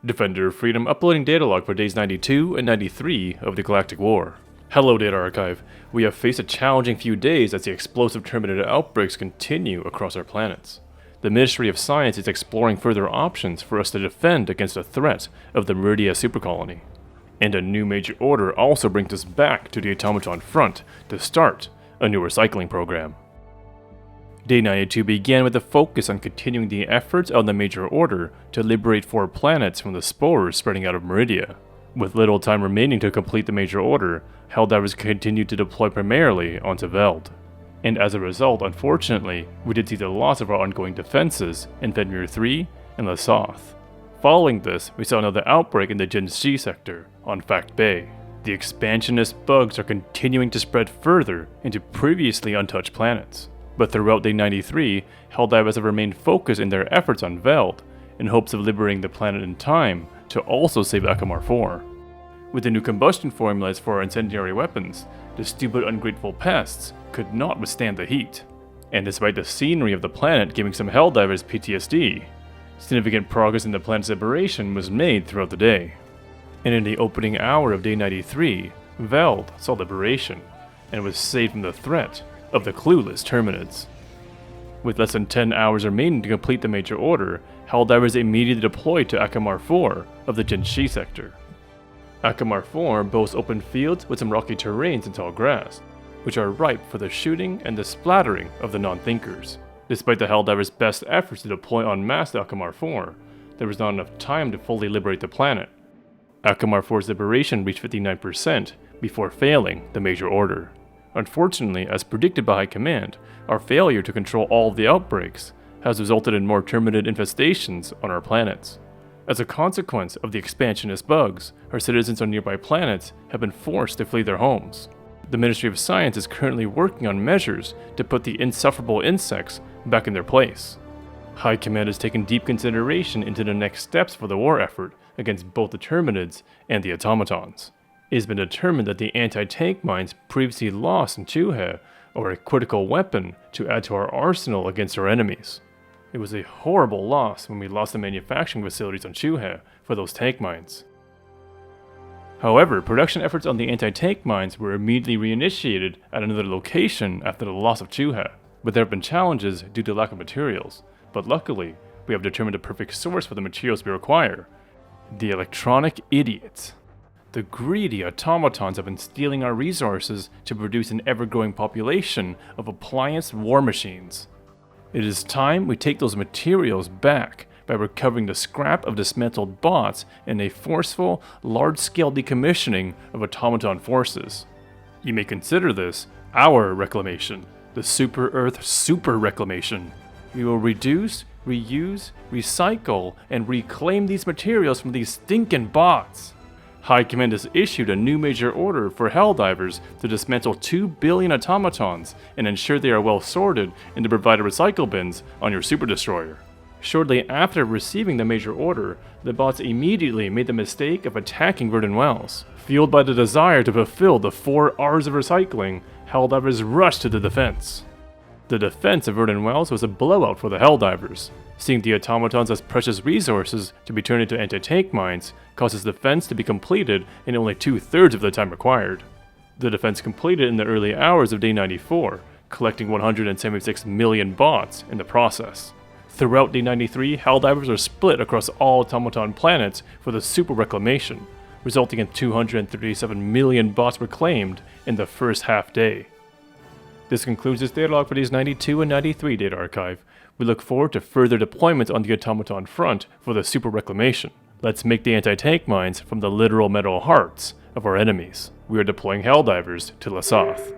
Defender of Freedom uploading data log for days 92 and 93 of the Galactic War. Hello Data Archive. We have faced a challenging few days as the explosive Terminator outbreaks continue across our planets. The Ministry of Science is exploring further options for us to defend against the threat of the Meridia supercolony. And a new major order also brings us back to the automaton front to start a new recycling program. Day 92 began with a focus on continuing the efforts of the major order to liberate 4 planets from the spores spreading out of Meridia. With little time remaining to complete the major order, Helldivers continued to deploy primarily onto Veld. And as a result, unfortunately, we did see the loss of our ongoing defenses in Fenrir 3 and Lasoth. Following this, we saw another outbreak in the Jinshi sector on Fact Bay. The expansionist bugs are continuing to spread further into previously untouched planets. But throughout Day 93, Helldivers have remained focused in their efforts on Veld, in hopes of liberating the planet in time to also save Akamar 4. With the new combustion formulas for our incendiary weapons, the stupid ungrateful pests could not withstand the heat. And despite the scenery of the planet giving some Helldivers PTSD, significant progress in the planet's liberation was made throughout the day. And in the opening hour of Day 93, Veld saw liberation, and was saved from the threat of the clueless Terminids. With less than 10 hours remaining to complete the major order, Helldivers immediately deployed to Akamar 4 of the Jinshi sector. Akamar 4 boasts open fields with some rocky terrains and tall grass, which are ripe for the shooting and the splattering of the non-thinkers. Despite the Helldivers' best efforts to deploy en masse to Akamar 4, there was not enough time to fully liberate the planet. Akamar 4's liberation reached 59% before failing the major order. Unfortunately, as predicted by High Command, our failure to control all of the outbreaks has resulted in more Terminid infestations on our planets. As a consequence of the expansionist bugs, our citizens on nearby planets have been forced to flee their homes. The Ministry of Science is currently working on measures to put the insufferable insects back in their place. High Command has taken deep consideration into the next steps for the war effort against both the Terminids and the automatons. It has been determined that the anti-tank mines previously lost in Chuhe are a critical weapon to add to our arsenal against our enemies. It was a horrible loss when we lost the manufacturing facilities on Chuhe for those tank mines. However, production efforts on the anti-tank mines were immediately reinitiated at another location after the loss of Chuhe, but there have been challenges due to lack of materials. But luckily, we have determined the perfect source for the materials we require: the electronic idiots. The greedy automatons have been stealing our resources to produce an ever-growing population of appliance war machines. It is time we take those materials back by recovering the scrap of dismantled bots in a forceful, large-scale decommissioning of automaton forces. You may consider this our reclamation, the Super Earth Super Reclamation. We will reduce, reuse, recycle, and reclaim these materials from these stinking bots. High Command has issued a new major order for Helldivers to dismantle 2 billion automatons and ensure they are well sorted and to provide recycle bins on your super destroyer. Shortly after receiving the major order, the bots immediately made the mistake of attacking Verdun Wells. Fueled by the desire to fulfill the 4 R's of recycling, Helldivers rushed to the defense. The defense of Verdun Wells was a blowout for the Helldivers. Seeing the automatons as precious resources to be turned into anti-tank mines causes defense to be completed in only 2/3 of the time required. The defense completed in the early hours of Day 94, collecting 176 million bots in the process. Throughout Day 93, Helldivers are split across all automaton planets for the Super Reclamation, resulting in 237 million bots reclaimed in the first half day. This concludes this data log for days 92 and 93 Data Archive. We look forward to further deployments on the automaton front for the Super Reclamation. Let's make the anti-tank mines from the literal metal hearts of our enemies. We are deploying Helldivers to Lasoth.